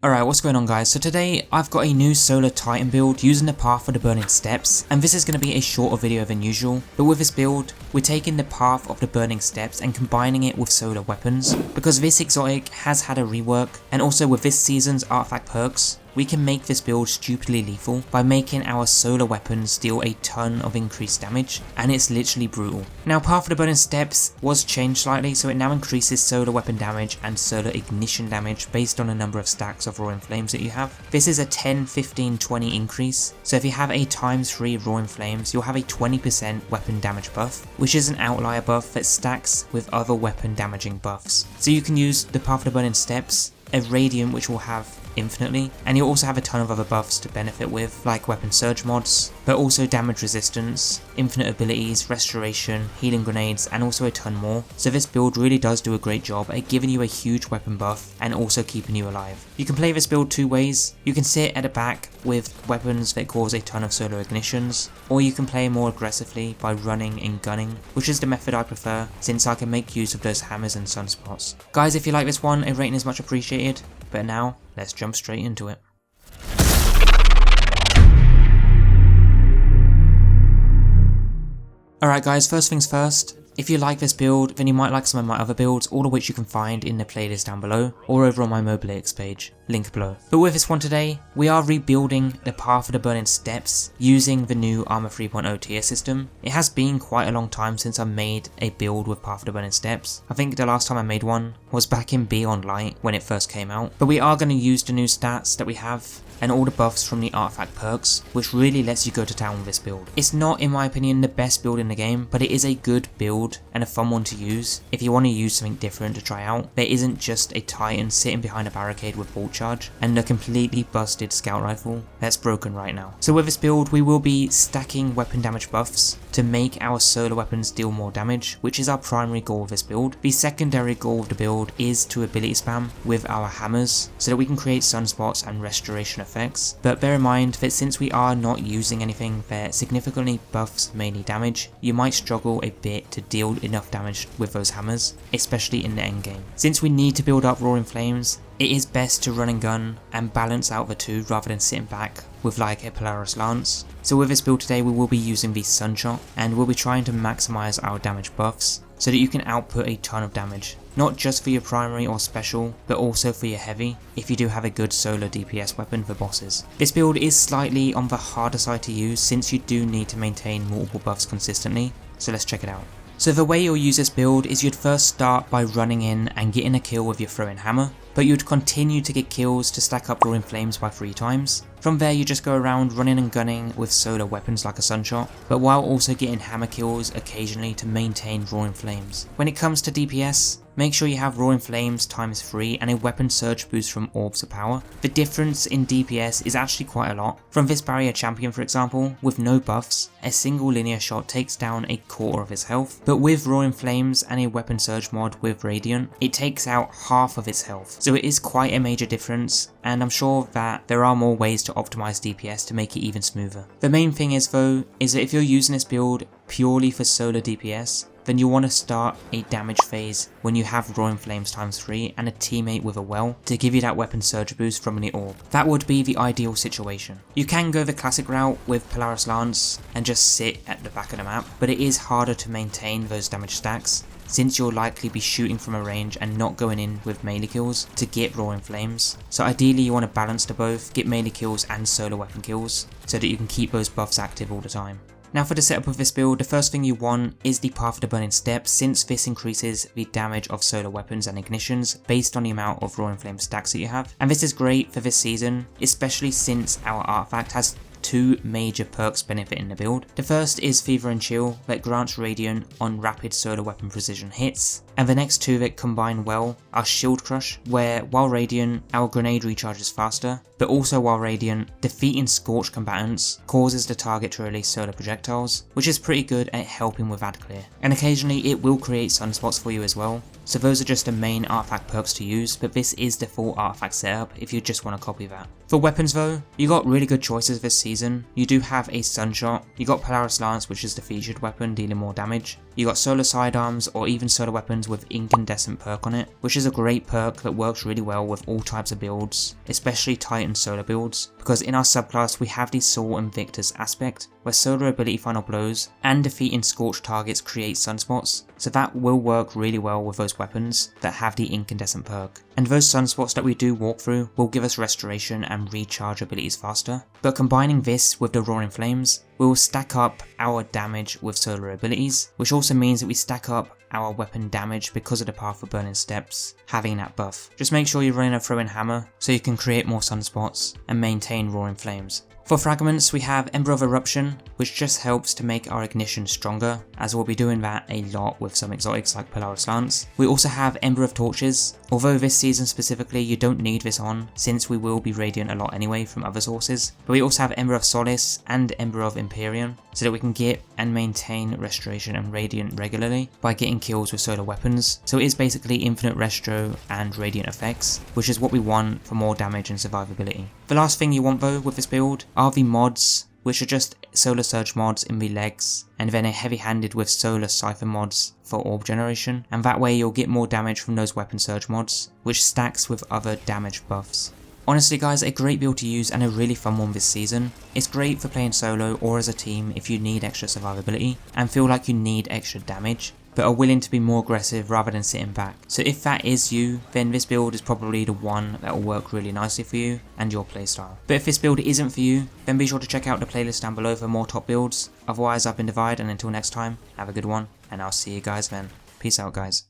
Alright, what's going on guys? So today I've got a new Solar Titan build using the Path of the Burning Steps, and this is going to be a shorter video than usual, but with this build we're taking the Path of the Burning Steps and combining it with solar weapons, because this exotic has had a rework, and also with this season's artifact perks, we can make this build stupidly lethal by making our solar weapons deal a ton of increased damage, and it's literally brutal. Now Path of the Burning Steps was changed slightly, so it now increases solar weapon damage and solar ignition damage based on the number of stacks of Roaring Flames that you have. This is a 10, 15, 20 increase, so if you have a ×3 Roaring Flames, you'll have a 20% weapon damage buff, which is an outlier buff that stacks with other weapon damaging buffs. So you can use the Path of the Burning Steps, a Radiant which will have infinitely, and you'll also have a ton of other buffs to benefit with, like weapon surge mods, but also damage resistance, infinite abilities, restoration, healing grenades, and also a ton more. So this build really does do a great job at giving you a huge weapon buff and also keeping you alive. You can play this build two ways. You can sit at the back with weapons that cause a ton of solar ignitions, or you can play more aggressively by running and gunning, which is the method I prefer since I can make use of those hammers and sunspots. Guys, if you like this one, a rating is much appreciated, but now let's jump straight into it. Alright guys, first things first, if you like this build, then you might like some of my other builds, all of which you can find in the playlist down below, or over on my Mobilex page, link below. But with this one today, we are rebuilding the Path of the Burning Steps using the new Armor 3.0 tier system. It has been quite a long time since I made a build with Path of the Burning Steps. I think the last time I made one was back in Beyond Light when it first came out. But we are going to use the new stats that we have and all the buffs from the artifact perks, which really lets you go to town with this build. It's not, in my opinion, the best build in the game, but it is a good build and a fun one to use if you want to use something different to try out. There isn't just a Titan sitting behind a barricade with bolt charge and a completely busted scout rifle that's broken right now. So with this build, we will be stacking weapon damage buffs to make our solar weapons deal more damage, which is our primary goal of this build. The secondary goal of the build is to ability spam with our hammers so that we can create sunspots and restoration effects, but bear in mind that since we are not using anything that significantly buffs melee damage, you might struggle a bit to deal enough damage with those hammers, especially in the endgame. Since we need to build up Roaring Flames, it is best to run and gun and balance out the two rather than sitting back with like a Polaris Lance. So with this build today, we will be using the Sunshot and we'll be trying to maximize our damage buffs so that you can output a ton of damage, not just for your primary or special, but also for your heavy if you do have a good solar DPS weapon for bosses. This build is slightly on the harder side to use since you do need to maintain multiple buffs consistently, so let's check it out. So the way you'll use this build is you'd first start by running in and getting a kill with your throwing hammer, but you'd continue to get kills to stack up Roaring Flames by 3 times. From there you just go around running and gunning with solar weapons like a Sunshot, but while also getting hammer kills occasionally to maintain Roaring Flames. When it comes to DPS, make sure you have Roaring Flames ×3 and a weapon surge boost from Orbs of Power. The difference in DPS is actually quite a lot. From this barrier champion for example, with no buffs, a single linear shot takes down a quarter of his health, but with Roaring Flames and a weapon surge mod with Radiant, it takes out half of its health. So it is quite a major difference, and I'm sure that there are more ways to optimize DPS to make it even smoother. The main thing is though, is that if you're using this build purely for solar DPS, then you want to start a damage phase when you have Roaring Flames ×3 and a teammate with a well to give you that weapon surge boost from the orb. That would be the ideal situation. You can go the classic route with Polaris Lance and just sit at the back of the map, but it is harder to maintain those damage stacks since you'll likely be shooting from a range and not going in with melee kills to get Roaring Flames. So ideally you want to balance the both, get melee kills and solar weapon kills so that you can keep those buffs active all the time. Now for the setup of this build, the first thing you want is the Path of the Burning Steps, since this increases the damage of solar weapons and ignitions based on the amount of Roaring Flame stacks that you have. And this is great for this season, especially since our artifact has 2 major perks benefiting the build. The first is Fever and Chill that grants Radiant on rapid solar weapon precision hits, and the next 2 that combine well are Shieldcrush, where while Radiant, our grenade recharges faster, but also while Radiant, defeating Scorched combatants causes the target to release solar projectiles, which is pretty good at helping with ad clear. And occasionally it will create sunspots for you as well, so those are just the main artifact perks to use, but this is the full artifact setup if you just want to copy that. For weapons though, you got really good choices this season. You do have a Sunshot, you got Polaris Lance which is the featured weapon dealing more damage, You got solar sidearms or even solar weapons with incandescent perk on it, which is a great perk that works really well with all types of builds, especially Titan solar builds, because in our subclass we have the Saul and Victor's aspect, where solar ability final blows and defeating scorched targets create sunspots, so that will work really well with those weapons that have the incandescent perk. And those sunspots that we do walk through will give us restoration and recharge abilities faster, but combining this with the roaring flames, we will stack up our damage with solar abilities, which also means that we stack up our weapon damage because of the Path of Burning Steps having that buff. Just make sure you're running a throwing hammer so you can create more sunspots and maintain roaring flames. For fragments, we have Ember of Eruption, which just helps to make our ignition stronger, as we'll be doing that a lot with some exotics like Polaris Lance. We also have Ember of Torches, although this season specifically you don't need this on, since we will be Radiant a lot anyway from other sources. But we also have Ember of Solace and Ember of Imperium, so that we can get and maintain Restoration and Radiant regularly by getting kills with solar weapons. So it is basically infinite Restro and Radiant effects, which is what we want for more damage and survivability. The last thing you want though with this build are the mods, which are just solar surge mods in the legs, and then a heavy handed with solar siphon mods for orb generation, and that way you'll get more damage from those weapon surge mods, which stacks with other damage buffs. Honestly guys, a great build to use and a really fun one this season. It's great for playing solo or as a team if you need extra survivability and feel like you need extra damage, but are willing to be more aggressive rather than sitting back. So if that is you, then this build is probably the one that will work really nicely for you and your playstyle. But if this build isn't for you, then be sure to check out the playlist down below for more top builds. Otherwise, I've been Divide, and until next time, have a good one, and I'll see you guys then. Peace out guys.